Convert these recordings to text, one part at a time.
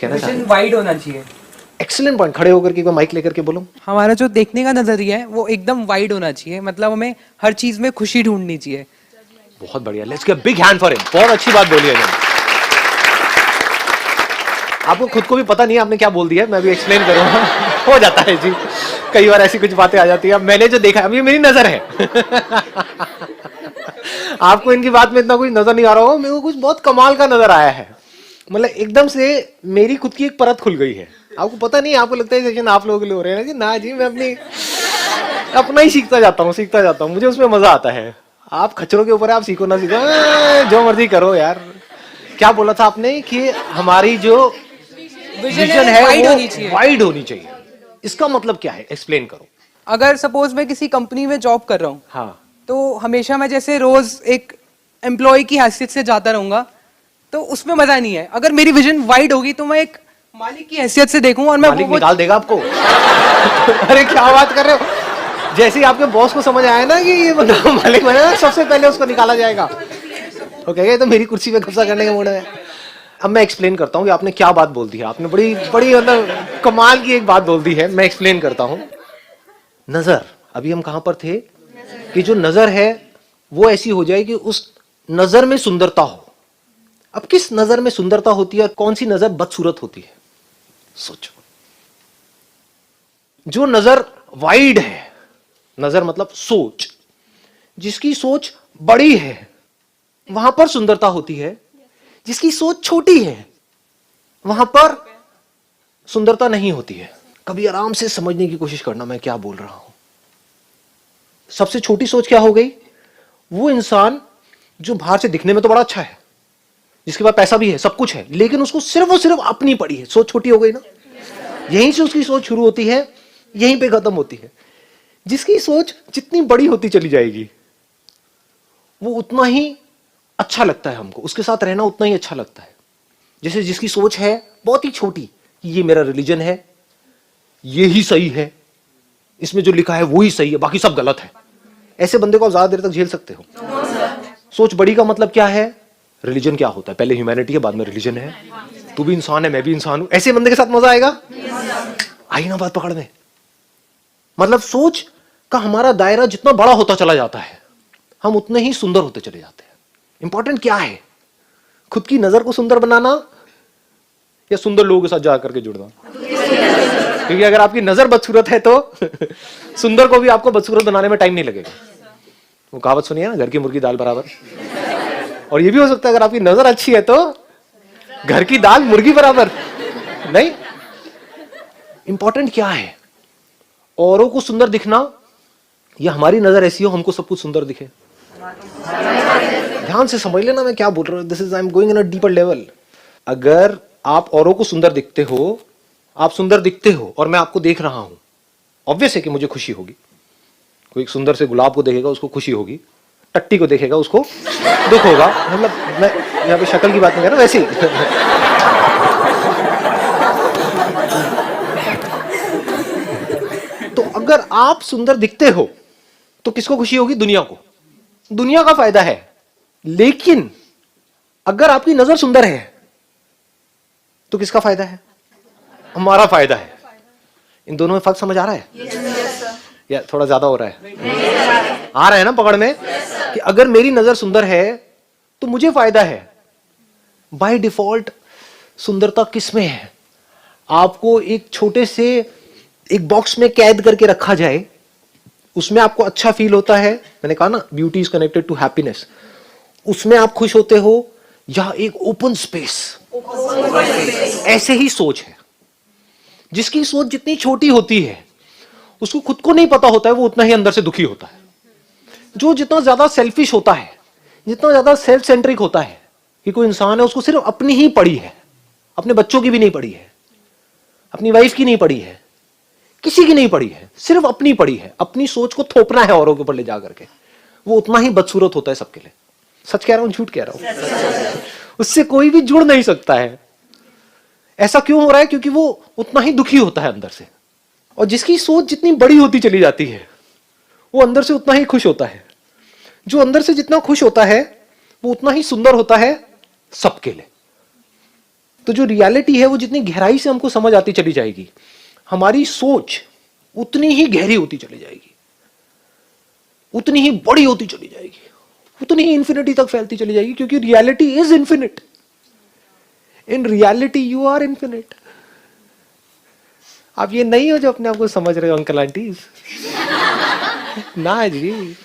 कहना चाहते vision wide होना चाहिए। Excellent point. खड़े होकर के माइक लेकर के बोलो। हमारा जो देखने का नजरिया है वो एकदम वाइड होना चाहिए, मतलब हमें हर चीज में खुशी ढूंढनी चाहिए। बहुत बढ़िया, let's give big hand for him. बहुत अच्छी बात बोली है इन्होंने। आपको खुद को भी पता नहीं है आपने क्या बोल दिया, मैं भी एक्सप्लेन करूंगा। हो जाता है जी, कई बार ऐसी कुछ बातें आ जाती है। मैंने जो देखा है, अभी मेरी नजर है। आपको इनकी बात में इतना कुछ नजर नहीं आ रहा होगा, मेरे को कुछ बहुत कमाल का नजर आया है। मतलब एकदम से मेरी खुद की एक परत खुल गई है। आपको पता नहीं, आपको लगता है सेशन आप लोगों के लिए हो रहे हैं ना जी, मैं अपना ही सीखता जाता हूँ, मुझे उसमें मजा आता है। आप खच्चरों के ऊपर आप सीखो ना सीखो, जो मर्जी करो यार। क्या बोला था आपने कि हमारी जो विजन है वाइड वो होनी चाहिए। वाइड होनी चाहिए। इसका मतलब क्या है, एक्सप्लेन करो। अगर सपोज मैं किसी कंपनी में जॉब कर रहा हूँ, हाँ, तो हमेशा मैं जैसे रोज एक एम्प्लॉय की हैसियत से जाता रहूंगा, तो उसमें मजा नहीं है। अगर मेरी विजन वाइड होगी तो मैं एक मालिक की हैसियत से देखूं और मैं मालिक निकाल देगा आपको। अरे क्या बात कर रहे हो। जैसे ही आपके बॉस को समझ आया ना कि ये बंदा मालिक बनेगा, सबसे पहले उसको निकाला जाएगा। तो कहेगा ये तो मेरी कुर्सी पे कब्जा करने का मूड है। अब मैं एक्सप्लेन करता हूँ कि आपने क्या बात बोल दी है। आपने बड़ी बड़ी मतलब कमाल की एक बात बोल दी है। मैं एक्सप्लेन करता हूँ। नजर, अभी हम कहां पर थे कि जो नजर है वो ऐसी हो जाए कि उस नजर में सुंदरता हो। अब किस नजर में सुंदरता होती है और कौन सी नजर बदसूरत होती है, सोचो। जो नजर वाइड है, नजर मतलब सोच, जिसकी सोच बड़ी है वहां पर सुंदरता होती है। जिसकी सोच छोटी है वहां पर सुंदरता नहीं होती है। कभी आराम से समझने की कोशिश करना मैं क्या बोल रहा हूं। सबसे छोटी सोच क्या हो गई? वो इंसान जो बाहर से दिखने में तो बड़ा अच्छा है, जिसके पास पैसा भी है, सब कुछ है, लेकिन उसको सिर्फ और सिर्फ अपनी पड़ी है। सोच छोटी हो गई ना। यहीं से उसकी सोच शुरू होती है, यहीं पे खत्म होती है। जिसकी सोच जितनी बड़ी होती चली जाएगी वो उतना ही अच्छा लगता है हमको, उसके साथ रहना उतना ही अच्छा लगता है। जैसे जिसकी सोच है बहुत ही छोटी कि ये मेरा रिलीजन है, ये ही सही है, इसमें जो लिखा है वो ही सही है, बाकी सब गलत है, ऐसे बंदे को आप ज्यादा देर तक झेल सकते हो? सोच बड़ी का मतलब क्या है? रिलीजन क्या होता है? पहले ह्यूमैनिटी है, बाद में रिलीजन है। तू भी इंसान है, मैं भी इंसान हूं, ऐसे बंदे के साथ मजा आएगा? आई ना बात पकड़ में। मतलब सोच का हमारा दायरा जितना बड़ा होता चला जाता है, हम उतने ही सुंदर होते चले जाते हैं। इंपॉर्टेंट क्या है? खुद की नजर को सुंदर बनाना या सुंदर लोगों के साथ जाकर के जुड़ना? क्योंकि अगर आपकी नजर बदसूरत है तो सुंदर को भी आपको बदसूरत बनाने में टाइम नहीं लगेगा। वो कहावत सुनिए ना, घर की मुर्गी दाल बराबर। और ये भी हो सकता है अगर आपकी नजर अच्छी है तो घर की दाल मुर्गी बराबर नहीं। इंपॉर्टेंट क्या है? औरों को सुंदर दिखना या हमारी नजर ऐसी हो हमको सब कुछ सुंदर दिखे? ध्यान से समझ लेना मैं क्या बोल रहा हूं। This is I am going in a deeper level. अगर आप औरों को सुंदर दिखते हो, आप सुंदर दिखते हो और मैं आपको देख रहा हूं, ऑब्वियस है कि मुझे खुशी होगी। कोई सुंदर से गुलाब को देखेगा उसको खुशी होगी, टट्टी को देखेगा उसको दुख होगा। मतलब मैं यहाँ पे शक्ल की बात नहीं कर रहा, वैसे ही। तो अगर आप सुंदर दिखते हो तो किसको खुशी होगी? दुनिया को। दुनिया का फायदा है। लेकिन अगर आपकी नजर सुंदर है तो किसका फायदा है? हमारा फायदा है। इन दोनों में फर्क समझ आ रहा है? या थोड़ा ज्यादा हो रहा है? आ रहा है ना पकड़ में? कि अगर मेरी नजर सुंदर है तो मुझे फायदा है। बाय डिफॉल्ट सुंदरता किसमें है? आपको एक छोटे से एक बॉक्स में कैद करके रखा जाए, उसमें आपको अच्छा फील होता है। मैंने कहा ना, beauty is connected to happiness. उसमें आप खुश होते हो या एक ओपन स्पेस? ऐसे ही सोच है। जिसकी सोच जितनी छोटी होती है उसको खुद को नहीं पता होता है, वो उतना ही अंदर से दुखी होता है। जो जितना ज्यादा सेल्फिश होता है, जितना ज्यादा सेल्फ सेंट्रिक होता है कि कोई इंसान है उसको सिर्फ अपनी ही पड़ी है, अपने बच्चों की भी नहीं पड़ी है, अपनी वाइफ की नहीं पड़ी है, किसी की नहीं पड़ी है, सिर्फ अपनी पड़ी है। अपनी सोच को थोपना है औरों के ऊपर ले जाकर के, वो उतना ही बदसूरत होता है सबके लिए। सच कह रहा हूं झूठ कह रहा हूं? उससे कोई भी जुड़ नहीं सकता है। ऐसा क्यों हो रहा है? क्योंकि वो उतना ही दुखी होता है अंदर से। और जिसकी सोच जितनी बड़ी होती चली जाती है वो अंदर से उतना ही खुश होता है। जो अंदर से जितना खुश होता है वो उतना ही सुंदर होता है सबके लिए। तो जो रियलिटी है वो जितनी गहराई से हमको समझ आती चली जाएगी, हमारी सोच उतनी ही गहरी होती चली जाएगी, उतनी ही बड़ी होती चली जाएगी, उतनी ही इंफिनिटी तक फैलती चली जाएगी, क्योंकि reality is infinite. In reality you are infinite. आप ये नहीं हो जो अपने आप को समझ रहे हो अंकल आंटी ना जी,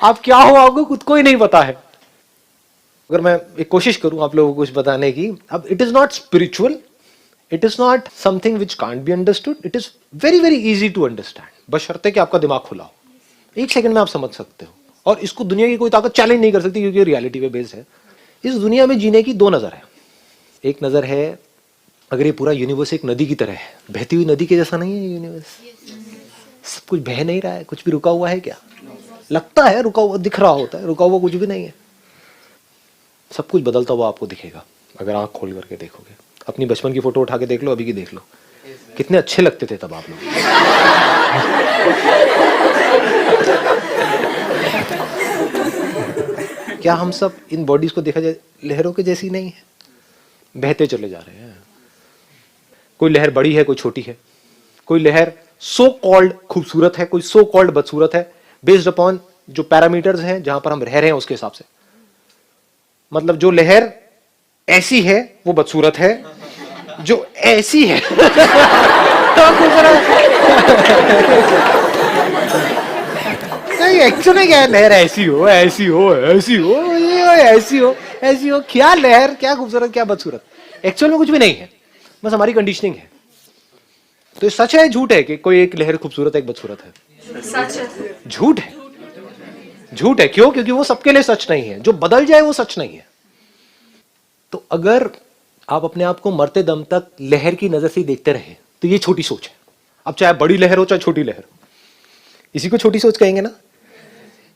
आप क्या हो आपको खुद को ही नहीं पता है। अगर मैं एक कोशिश करूं आप लोगों को कुछ बताने की, अब it is not spiritual, it is not something which can't be understood, it is very very easy to understand, बशर्ते कि आपका दिमाग खुला हो। एक सेकंड में आप समझ सकते हो, और इसको दुनिया की कोई ताकत चैलेंज नहीं कर सकती, क्योंकि रियलिटी पे बेस्ड है। इस दुनिया में जीने की दो नजर है। एक नजर है, अगर ये पूरा यूनिवर्स एक नदी की तरह है, बहती हुई नदी के जैसा नहीं है ये यूनिवर्स, सब कुछ बह नहीं रहा है, कुछ भी रुका हुआ है क्या? लगता है रुका हुआ, दिख रहा होता है, रुका हुआ कुछ भी नहीं है। सब कुछ बदलता हुआ आपको दिखेगा अगर आंख खोल करके देखोगे। अपनी बचपन की फोटो उठा के देख लो, अभी की देख लो, कितने अच्छे लगते थे तब आप लोग। क्या हम सब इन बॉडीज को देखा जाए लहरों के जैसी नहीं है? बहते चले जा रहे हैं। कोई लहर बड़ी है, कोई छोटी है, कोई लहर सो कॉल्ड खूबसूरत है, कोई सो कॉल्ड बदसूरत है, बेस्ड अपॉन जो पैरामीटर्स हैं जहां पर हम रह रहे हैं उसके हिसाब से। मतलब जो लहर ऐसी है वो बदसूरत है, जो ऐसी है तो नहीं, एक्चुअली क्या है, लहर ऐसी हो ऐसी हो ऐसी हो, ये ऐसी हो ऐसी हो, क्या लहर, क्या खूबसूरत, क्या बदसूरत, एक्चुअल में कुछ भी नहीं है, बस हमारी कंडीशनिंग है। तो ये सच है झूठ है कि कोई एक लहर खूबसूरत है एक बदसूरत है? सच है। झूठ है, झूठ है। क्यों? क्योंकि वो सबके लिए सच नहीं है, जो बदल जाए वो सच नहीं है। तो अगर आप अपने आप को मरते दम तक लहर की नजर से देखते रहे तो ये छोटी सोच है। अब चाहे बड़ी लहर हो चाहे छोटी लहर, इसी को छोटी सोच कहेंगे ना।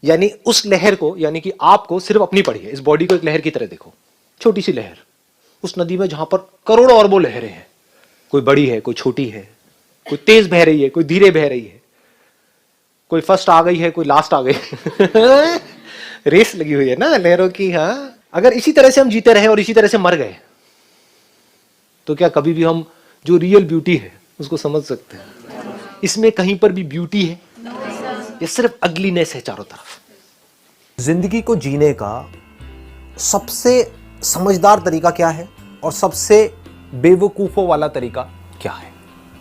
यानी उस लहर को, यानी कि आपको सिर्फ अपनी पढ़िए, इस बॉडी को एक लहर की तरह देखो, छोटी सी लहर उस नदी में जहां पर करोड़ों अरबों लहरें हैं, कोई बड़ी है, कोई छोटी है, कोई तेज बह रही है, कोई धीरे बह रही है, कोई फर्स्ट आ गई है, कोई लास्ट आ गई रेस लगी हुई है ना लहरों की। हाँ, अगर इसी तरह से हम जीते रहे और इसी तरह से मर गए तो क्या कभी भी हम जो रियल ब्यूटी है उसको समझ सकते हैं? इसमें कहीं पर भी ब्यूटी है? ये सिर्फ अगलीनेस है चारों तरफ। जिंदगी को जीने का सबसे समझदार तरीका क्या है और सबसे बेवकूफों वाला तरीका क्या है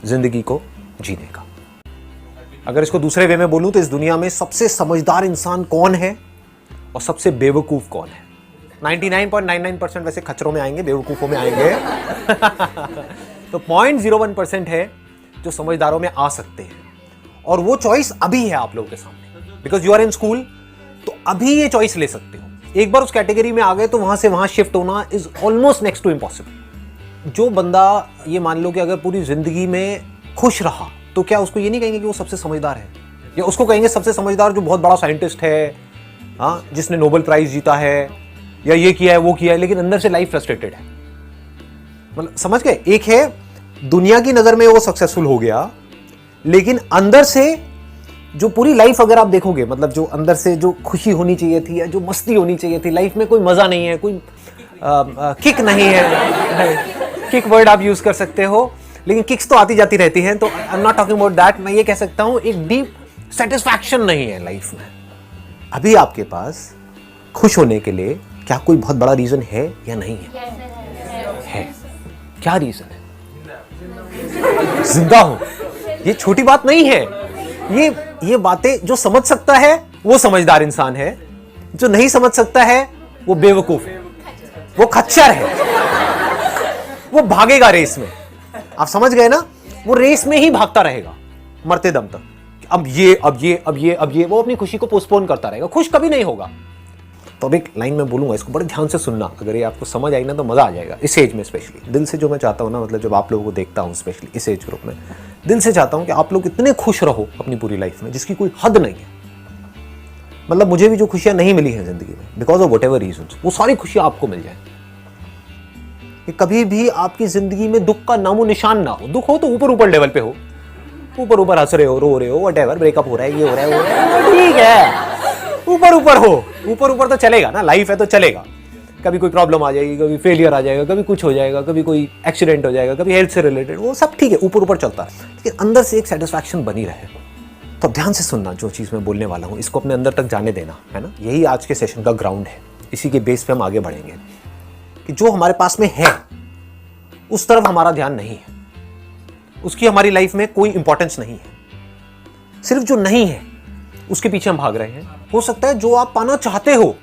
जिंदगी को जीने का? अगर इसको दूसरे वे में बोलूं तो इस दुनिया में सबसे समझदार इंसान कौन है और सबसे बेवकूफ कौन है? 99.99% वैसे खच्चरों में आएंगे, बेवकूफों में आएंगे तो 0.01% है जो समझदारों में आ सकते हैं, और वो चॉइस अभी है आप लोगों के सामने, because you are in school. तो अभी ये चॉइस ले सकते हो। एक बार उस कैटेगरी में आ गए तो वहां से वहां शिफ्ट होना is almost next to impossible. जो बंदा ये मान लो कि अगर पूरी जिंदगी में खुश रहा तो क्या उसको ये नहीं कहेंगे कि वो सबसे समझदार है? या उसको कहेंगे सबसे समझदार जो बहुत बड़ा साइंटिस्ट है, हाँ, जिसने नोबेल प्राइज जीता है, या ये किया है वो किया है, लेकिन अंदर से लाइफ फ्रस्ट्रेटेड है। मतलब समझ गए? एक है दुनिया की नजर में वो सक्सेसफुल हो गया, लेकिन अंदर से जो पूरी लाइफ अगर आप देखोगे, मतलब जो अंदर से जो खुशी होनी चाहिए थी या जो मस्ती होनी चाहिए थी, लाइफ में कोई मजा नहीं है, कोई किक नहीं है। किक वर्ड आप यूज कर सकते हो, लेकिन किक्स तो आती जाती रहती हैं, तो I am not talking about that. मैं ये कह सकता हूं एक डीप सेटिस्फैक्शन नहीं है लाइफ में। अभी आपके पास खुश होने के लिए क्या कोई बहुत बड़ा रीजन है या नहीं है? है। क्या रीजन है? जिंदा हो। ये छोटी बात नहीं है। ये बातें जो समझ सकता है वो समझदार इंसान है, जो नहीं समझ सकता है वो बेवकूफ है, वो खच्चर है, वो भागेगा रेस में। आप समझ गए ना? वो रेस में ही भागता रहेगा मरते दम तक। अब ये वो अपनी खुशी को पोस्टपोन करता रहेगा, खुश कभी नहीं होगा। तो अब एक लाइन में बोलूंगा, इसको बड़े ध्यान से सुनना, अगर ये आपको समझ आई ना तो मजा आ जाएगा। इस एज में स्पेशली दिल से जो मैं चाहता हूं ना, मतलब जब आप लोगों को देखता हूं स्पेशली इस एज ग्रुप में, दिल से चाहता हूं कि आप लोग इतने खुश रहो अपनी पूरी लाइफ में जिसकी कोई हद नहीं है। मतलब मुझे भी जो खुशियां नहीं मिली हैं जिंदगी में बिकॉज ऑफ व्हाटएवर रीजंस, वो सारी खुशियां आपको मिल जाए। कि कभी भी आपकी जिंदगी में दुख का नामो निशान ना हो। दुख हो तो ऊपर ऊपर लेवल पे हो, ऊपर ऊपर हंस रहे हो, रो रहे हो, व्हाटएवर, ब्रेकअप हो रहा है, ये हो रहा है, ठीक है, ऊपर ऊपर हो, ऊपर ऊपर तो चलेगा ना, लाइफ है तो चलेगा। कभी कोई प्रॉब्लम आ जाएगी, कभी फेलियर आ जाएगा, कभी कुछ हो जाएगा, कभी कोई एक्सीडेंट हो जाएगा, कभी हेल्थ से रिलेटेड, वो सब ठीक है, ऊपर ऊपर चलता है, लेकिन अंदर से एक सेटिस्फैक्शन बनी रहे। तो ध्यान से सुनना, जो चीज़ मैं बोलने वाला हूँ इसको अपने अंदर तक जाने देना, है ना। यही आज के सेशन का ग्राउंड है, इसी के बेस पे हम आगे बढ़ेंगे कि जो हमारे पास में है उस तरफ हमारा ध्यान नहीं है, उसकी हमारी लाइफ में कोई इंपॉर्टेंस नहीं है। सिर्फ जो नहीं है उसके पीछे हम भाग रहे हैं। हो सकता है जो आप पाना चाहते हो,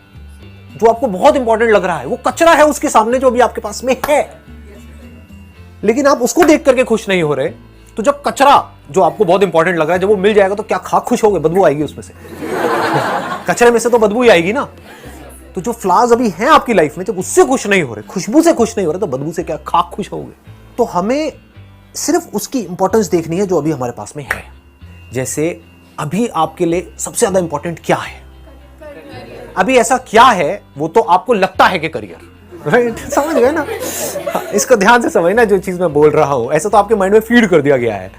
जो आपको बहुत इंपॉर्टेंट लग रहा है, वो कचरा है उसके सामने जो अभी आपके पास में है, लेकिन आप उसको देख करके खुश नहीं हो रहे। तो जब कचरा जो आपको बहुत इंपॉर्टेंट लग रहा है, जब वो मिल जाएगा तो क्या खा खुश होगे? बदबू आएगी उसमें से कचरे में से तो बदबू ही आएगी ना। तो जो फ्लावर्स अभी हैं आपकी लाइफ में, जब उससे खुश नहीं हो रहे, खुशबू से खुश नहीं हो रहे, तो बदबू से क्या खा खुश होगे? तो हमें सिर्फ उसकी इंपॉर्टेंस देखनी है जो अभी हमारे पास में है। जैसे अभी आपके लिए सबसे ज्यादा इंपॉर्टेंट क्या है? अभी ऐसा क्या है वो तो आपको लगता है कि करियर, राइट? समझ गए ना? इसको ध्यान से समझना, जो चीज मैं बोल रहा हूं ऐसा तो आपके माइंड में फीड कर दिया गया है।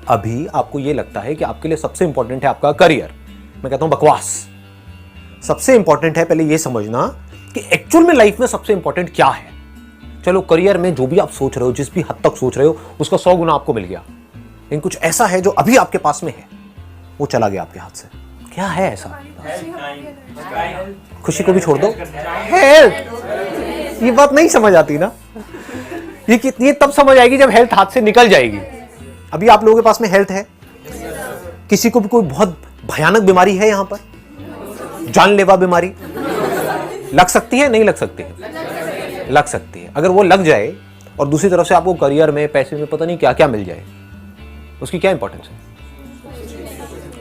अभी आपको ये लगता है कि आपके लिए सबसे इंपॉर्टेंट है आपका करियर। मैं कहता हूं बकवास। सबसे इंपॉर्टेंट है पहले ये समझना कि एक्चुअल में लाइफ में सबसे इंपॉर्टेंट क्या है। चलो करियर में जो भी आप सोच रहे हो, जिस भी हद तक सोच रहे हो, उसका 100 गुना आपको मिल गया, लेकिन कुछ ऐसा है जो अभी आपके पास में है, वो चला गया आपके हाथ से। क्या है ऐसा? खुशी को भी छोड़ दो, हेल्थ। ये बात नहीं समझ आती ना, ये तब समझ आएगी जब हेल्थ हाथ से निकल जाएगी। अभी आप लोगों के पास में हेल्थ है, किसी को भी कोई बहुत भयानक बीमारी है, यहां पर जानलेवा बीमारी लग सकती है, नहीं लग सकती है? लग सकती है। अगर वो लग जाए और दूसरी तरफ से आपको करियर में, पैसे में, पता नहीं क्या क्या मिल जाए, उसकी क्या इंपॉर्टेंस है?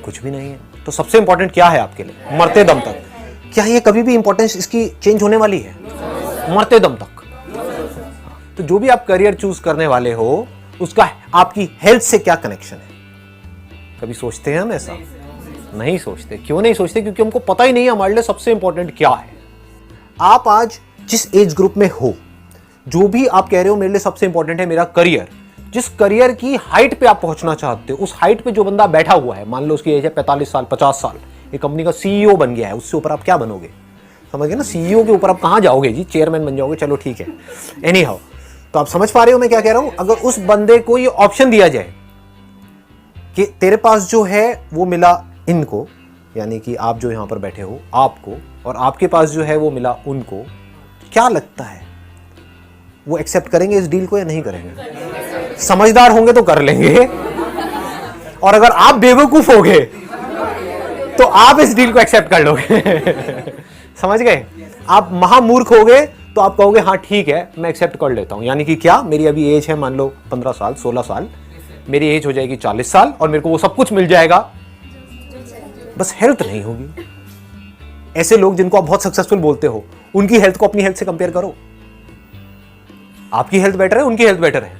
कुछ भी नहीं है। तो सबसे इंपॉर्टेंट क्या है आपके लिए मरते दम तक? क्या ये कभी भी इंपॉर्टेंस इसकी चेंज होने वाली है? मरते दम तक। तो जो भी आप करियर चूज करने वाले हो, उसका आपकी हेल्थ से क्या कनेक्शन है? कभी सोचते हैं हम ऐसा? नहीं सोचते। क्यों नहीं सोचते? क्योंकि हमको पता ही नहीं है हमारे लिए सबसे इंपॉर्टेंट क्या है। आप आज जिस एज ग्रुप में हो, जो भी आप कह रहे हो मेरे लिए सबसे इंपॉर्टेंट है मेरा करियर, जिस करियर की हाइट पे आप पहुंचना चाहते हो, उस हाइट पे जो बंदा बैठा हुआ है, मान लो उसकी एज है 45 साल, 50 साल, एक कंपनी का सीईओ बन गया है, उससे ऊपर आप क्या बनोगे? समझ गए ना? सीईओ के ऊपर आप कहां जाओगे जी? चेयरमैन बन जाओगे, चलो ठीक है। एनी हाउ, तो आप समझ पा रहे हो मैं क्या कह रहा हूं? अगर उस बंदे को ये ऑप्शन दिया जाए कि तेरे पास जो है वो मिला इनको, यानी कि आप जो यहां पर बैठे हो आपको, और आपके पास जो है वो मिला उनको, क्या लगता है वो एक्सेप्ट करेंगे इस डील को या नहीं करेंगे? समझदार होंगे तो कर लेंगे, और अगर आप बेवकूफ होगे तो आप इस डील को एक्सेप्ट कर लोगे। समझ गए? आप महामूर्ख होगे तो आप कहोगे हाँ ठीक है मैं एक्सेप्ट कर लेता हूं। यानी कि क्या, मेरी अभी एज है मान लो 15 साल, 16 साल, मेरी एज हो जाएगी 40 साल और मेरे को वो सब कुछ मिल जाएगा, बस हेल्थ नहीं होगी। ऐसे लोग जिनको आप बहुत सक्सेसफुल बोलते हो, उनकी हेल्थ को अपनी हेल्थ से कंपेयर करो। आपकी हेल्थ बेटर है, उनकी हेल्थ बेटर है?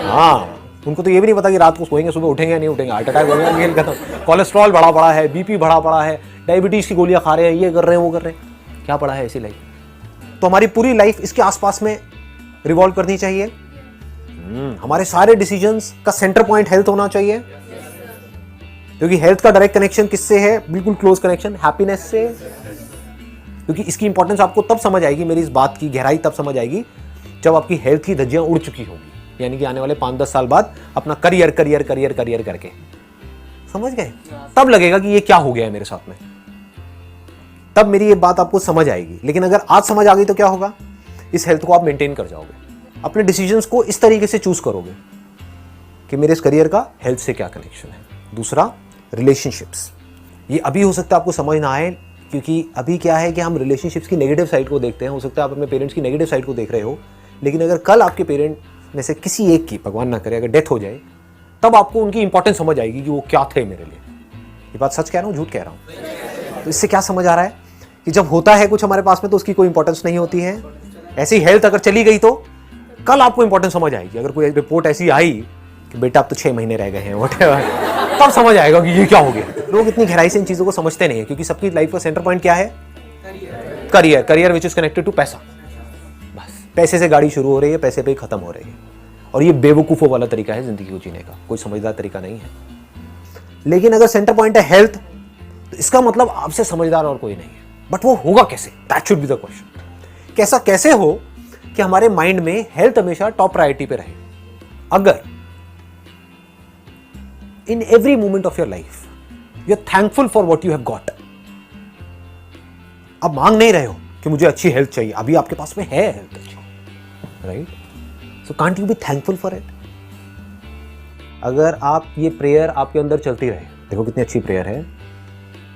हाँ, उनको तो ये भी नहीं पता कि रात को सोएंगे, सुबह उठेंगे या नहीं उठेंगे, हार्ट अटैक होगा, खेल खत्म, कोलेस्ट्रॉल बढ़ा पड़ा है, बीपी बढ़ा पड़ा है, डायबिटीज की गोलियां खा रहे हैं, ये कर रहे हैं, वो कर रहे हैं, क्या पड़ा है ऐसी लाइफ? तो हमारी पूरी लाइफ इसके आसपास में रिवॉल्व करनी चाहिए। हमारे सारे डिसीजंस का सेंटर पॉइंट हेल्थ होना चाहिए, क्योंकि हेल्थ का डायरेक्ट कनेक्शन किससे है? बिल्कुल क्लोज कनेक्शन हैप्पीनेस से। क्योंकि इसकी इंपॉर्टेंस आपको तब समझ आएगी, मेरी इस बात की गहराई तब समझ आएगी जब आपकी हेल्थ की धज्जियां उड़ चुकी होंगी, यानी कि आने वाले 5-10 साल बाद अपना करियर करियर करियर करियर करके, समझ गए? तब लगेगा कि ये क्या हो गया है मेरे साथ में, तब मेरी ये बात आपको समझ आएगी। लेकिन अगर आज समझ आ गई तो क्या होगा? इस हेल्थ को आप मेंटेन कर जाओगे, अपने डिसीजंस को इस तरीके से चूज करोगे कि मेरे इस करियर का हेल्थ से क्या कनेक्शन है। दूसरा, रिलेशनशिप्स। ये अभी हो सकता है आपको समझ ना आए, क्योंकि अभी क्या है कि हम रिलेशनशिप्स की नेगेटिव साइड को देखते हैं। हो सकता है आप अपने पेरेंट्स की नेगेटिव साइड को देख रहे हो, लेकिन अगर कल आपके पेरेंट में से किसी एक की, भगवान ना करे, अगर डेथ हो जाए, तब आपको उनकी इंपॉर्टेंस समझ आएगी कि वो क्या थे मेरे लिए। ये बात सच कह रहा हूँ, झूठ कह रहा हूँ? तो इससे क्या समझ आ रहा है कि जब होता है कुछ हमारे पास में तो उसकी कोई इंपॉर्टेंस नहीं होती है। ऐसी हेल्थ अगर चली गई तो कल आपको इंपॉर्टेंस समझ आएगी। अगर कोई रिपोर्ट ऐसी आई कि बेटा अब तो 6 महीने रह गए हैं, व्हाटएवर, तब समझ आएगा कि ये क्या हो गया। लोग इतनी गहराई से इन चीजों को समझते नहीं है, क्योंकि सबकी लाइफ का सेंटर पॉइंट क्या है? Career. Career which is connected to पैसा। बस पैसे से गाड़ी शुरू हो रही है, पैसे पे ही खत्म हो रही है, और ये बेवकूफों वाला तरीका है जिंदगी को जीने का, कोई समझदार तरीका नहीं है। लेकिन अगर सेंटर पॉइंट है हेल्थ, तो इसका मतलब आपसे समझदार और कोई नहीं है। बट वो होगा कैसे? That should be the question, कैसा कैसे हो कि हमारे माइंड में हेल्थ हमेशा टॉप प्रायोरिटी पे रहे। अगर in every moment of your life you are thankful for what you have got, आप मांग नहीं रहे हो कि मुझे अच्छी हेल्थ चाहिए, अभी आपके पास में है हेल्थ अच्छी, right? So can't you be thankful for it? अगर आप ये प्रेयर आपके अंदर चलती रहे, देखो कितनी अच्छी प्रेयर है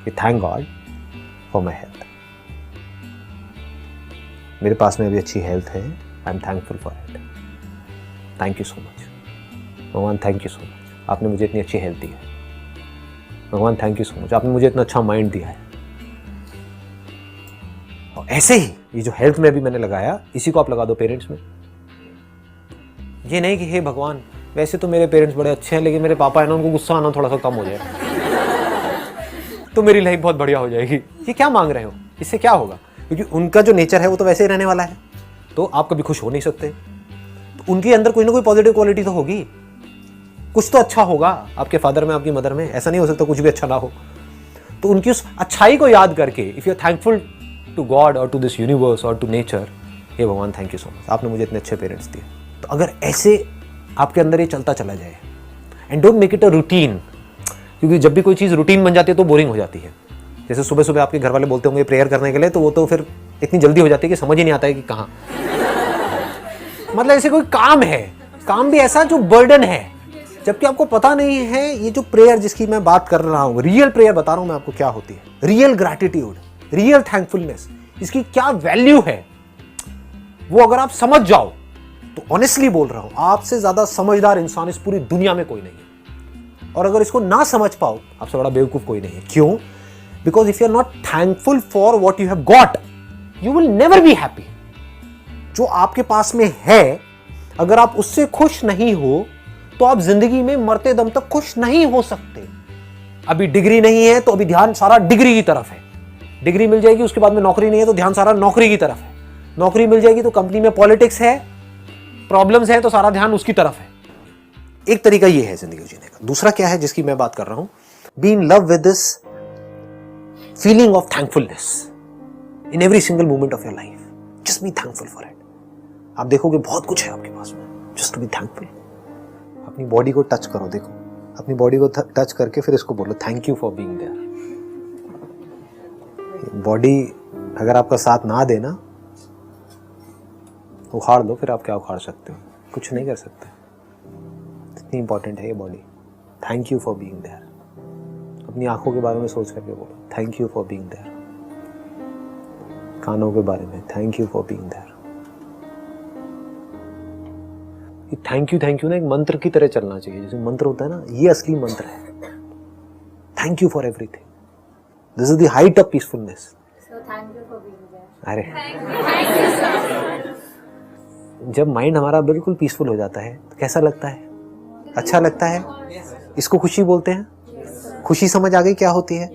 कि thank God for my health, मेरे पास में अभी अच्छी हेल्थ है, I am thankful for it, thank you so much भगवान, थैंक यू सो मच, आपने मुझे इतनी अच्छी हेल्थ दी है भगवान, थैंक यू सो मच, आपने मुझे इतना अच्छा माइंड दिया है। और ऐसे ही ये जो हेल्थ में अभी मैंने लगाया, इसी को आप लगा दो पेरेंट्स में। ये नहीं कि हे भगवान वैसे तो मेरे पेरेंट्स बड़े अच्छे हैं, लेकिन मेरे पापा है ना, उनको गुस्सा आना थोड़ा सा कम हो जाए तो मेरी लाइफ बहुत बढ़िया हो जाएगी। ये क्या मांग रहे हो? इससे क्या होगा? क्योंकि उनका जो नेचर है वो तो वैसे ही रहने वाला है, तो आप कभी खुश हो नहीं सकते। तो उनके अंदर कोई ना कोई पॉजिटिव क्वालिटी तो होगी, कुछ तो अच्छा होगा आपके फादर में, आपकी मदर में। ऐसा नहीं हो सकता कुछ भी अच्छा ना हो। तो उनकी उस अच्छाई को याद करके, if you are thankful to God और टू दिस यूनिवर्स और टू नेचर, हे भगवान थैंक यू सो मच, आपने मुझे इतने अच्छे पेरेंट्स दिए। तो अगर ऐसे आपके अंदर ये चलता चला जाए, and don't make it a routine, क्योंकि जब भी कोई चीज़ रूटीन बन जाती है तो बोरिंग हो जाती है। जैसे सुबह सुबह आपके घर वाले बोलते होंगे प्रेयर करने के लिए, तो वो तो फिर इतनी जल्दी हो जाती है कि समझ ही नहीं आता है कि कहाँ मतलब ऐसे कोई काम है, काम भी ऐसा जो बर्डन है, जबकि आपको पता नहीं है ये जो प्रेयर जिसकी मैं बात कर रहा हूँ, रियल प्रेयर बता रहा हूँ मैं आपको क्या होती है, रियल ग्रैटिट्यूड, रियल थैंकफुलनेस, इसकी क्या वैल्यू है, वो अगर आप समझ जाओ तो ऑनेस्टली बोल रहा हूं, आपसे ज्यादा समझदार इंसान इस पूरी दुनिया में कोई नहीं है। और अगर इसको ना समझ पाओ, आपसे बड़ा बेवकूफ कोई नहीं है। क्यों? Because if you are not thankful for what you have got, you will never be happy. जो आपके पास में है, अगर आप उससे खुश नहीं हो तो आप जिंदगी में मरते दम तक खुश नहीं हो सकते। अभी डिग्री नहीं है तो अभी ध्यान सारा डिग्री की तरफ है, डिग्री मिल जाएगी उसके बाद में नौकरी नहीं है तो ध्यान सारा नौकरी की तरफ है, नौकरी मिल जाएगी तो कंपनी में पॉलिटिक्स है, प्रॉब्लम्स है तो सारा ध्यान उसकी तरफ है। एक तरीका ये है जिंदगी जीने का। दूसरा क्या है जिसकी मैं बात कर रहा हूं? Be in love with this feeling of thankfulness in every single moment of your life. Just be thankful for it. आप देखोगे बहुत कुछ है आपके पास में, जस्ट टू बी थैंकफुल। अपनी बॉडी को टच करो, देखो अपनी बॉडी को टच करके फिर इसको बोलो thank you for being there. Body अगर आपका साथ ना दे ना, उखाड़ दो, फिर आप क्या उखाड़ सकते हो? कुछ नहीं कर सकते। इतनी इंपॉर्टेंट है ये body. Thank you for being there. अपनी आंखों के बारे में सोच करके बोलो thank you for being there. कानों के बारे में thank you for being there. Thank you ना एक मंत्र की तरह चलना चाहिए। जैसे मंत्र होता है ना, ये असली मंत्र है। Thank you for everything, this is the height of peacefulness. So thank you for being there. अरे जब माइंड हमारा बिल्कुल पीसफुल हो जाता है तो कैसा लगता है? अच्छा लगता है। इसको खुशी बोलते हैं। खुशी समझ आ गई क्या होती है?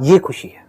ये खुशी है।